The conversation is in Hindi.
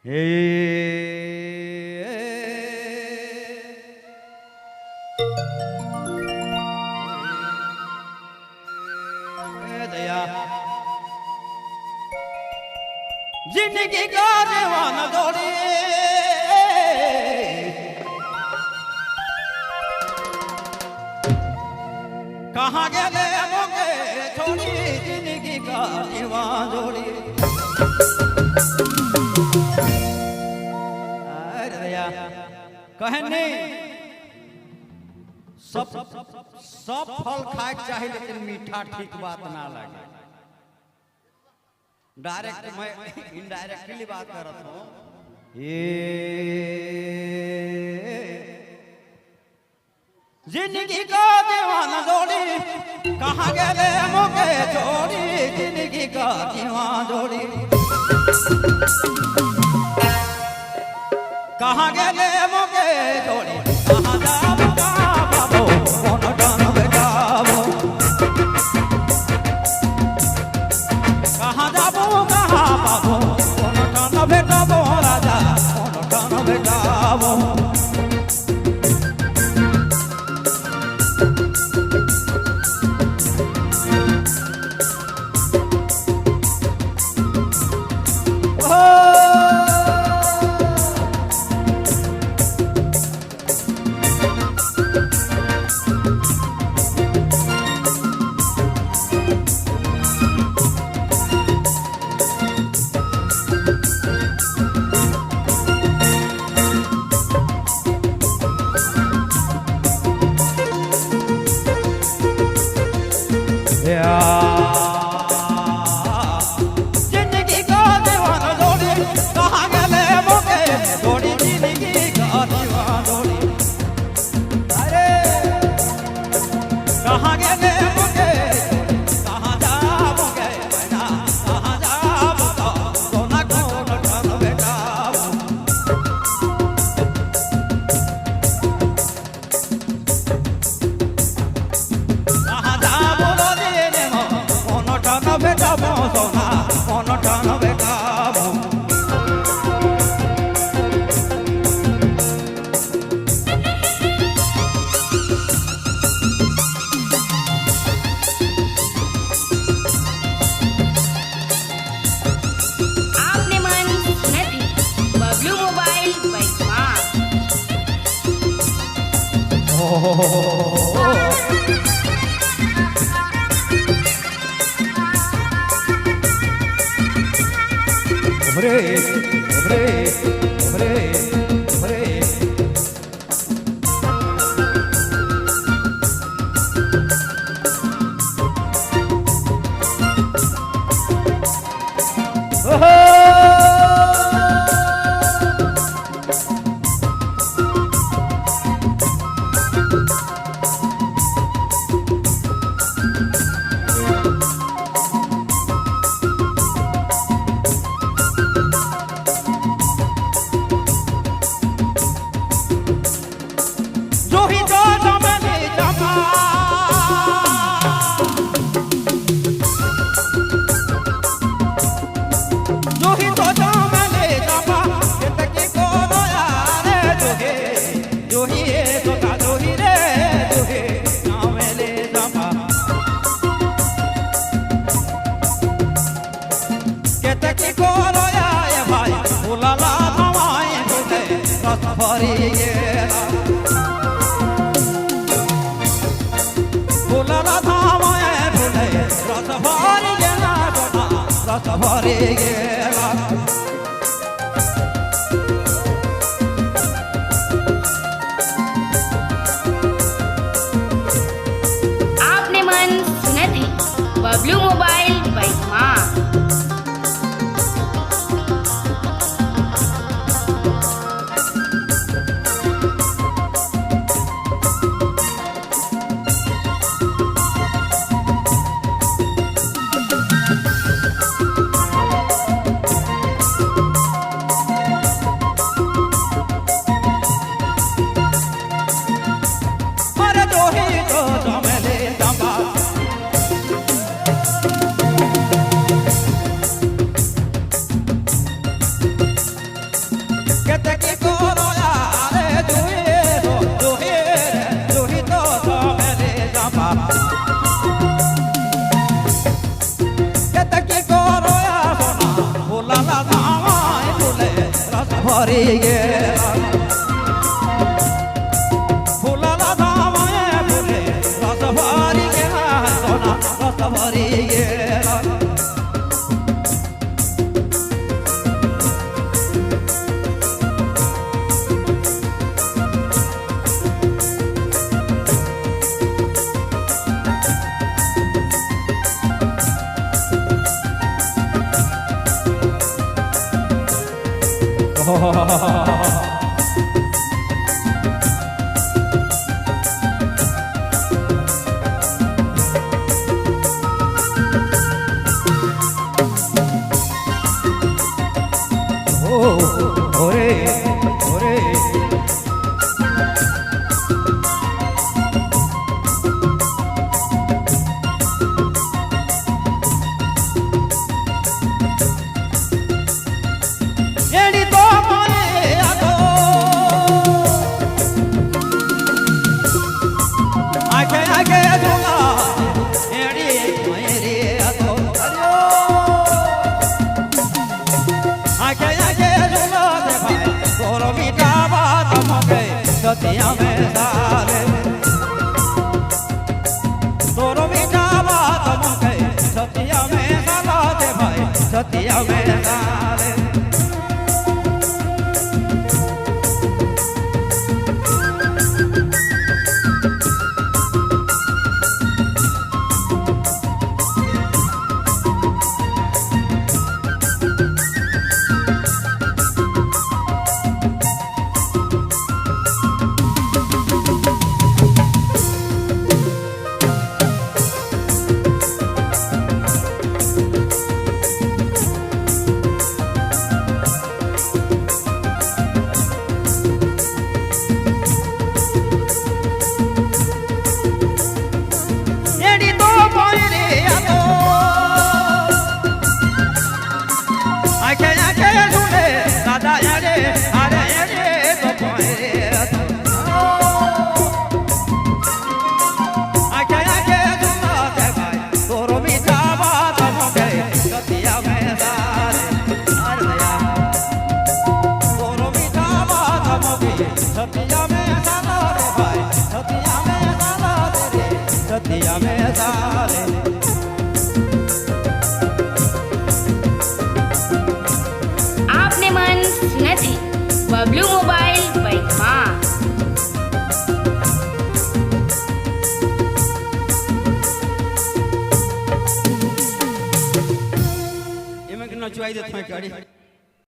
हे दया जिंदगी का दीवाना दौड़ी कहाँ गए मोगे छोड़ी जिंदगी का दीवाना दौड़ी कहने सब फल खाए चाहे लेकिन मीठा ठीक बात ना लगे। डायरेक्ट मैं इनडायरेक्टली बात कर रहा हूँ। ये जिंदगी का दीवाना जोड़ी कहाँ गए मोगे छोड़ी जिंदगी का दीवाना जोड़ी कहाँ गए मोगे जोड़ी कहाँ जाबो बाबो कौन डान बेटाबो कहाँ जाबो कहाँ बाबो कौन डान बेटाबो राजा कौन डान बेटाबो जिंदगी का दीवाना जोड़ी कहाँ गए मोगे जोड़ी जिंदगी का दीवाना जोड़ी अरे कहाँ गए मोगे कहाँ जाओगे बना कहाँ जाओगे सोना कौन डान बेटाबो कहाँ जाबो बेटाबो सोना कौन डान बेटाबो आपने मन नहीं बबलू मोबाइल बैठवा Hombre, hombre, hombre, hombre. जो ही जो जमाने जमा जो ही तो जमाने जमा ये तक को रोया रे जो ही तो का जो ही रे जो ही जमाने जमा ये तक को रोया ये भाई उलाला हवाएं तुझे रस भरी गेला रस भरी गेला आपने मन नहीं बबलू मोबाइल बैठवा ભરી ગયેલા ફૂલાલા ધામાએ ફૂલે રસ ભરી ગયા સોના રસ ભરી ગયેલા ઓરે ઓરે એડી તો મને આતો આગે આગે જોલા એડી મેરે આતો આગે આગે જોલા દે ભાઈ તોરો મીઠા બાત મગે સતિયા મે સારે તોરો મીઠા બાત મગે સતિયા મે સાલા દે ભાઈ સતિયા મે સારે सतिया में साला रे भाई सतिया में साला रे सतिया में साले आपने मन सुने थे बबलू मोबाइल बाई माँ एम के नचवाई दे थाई गाड़ी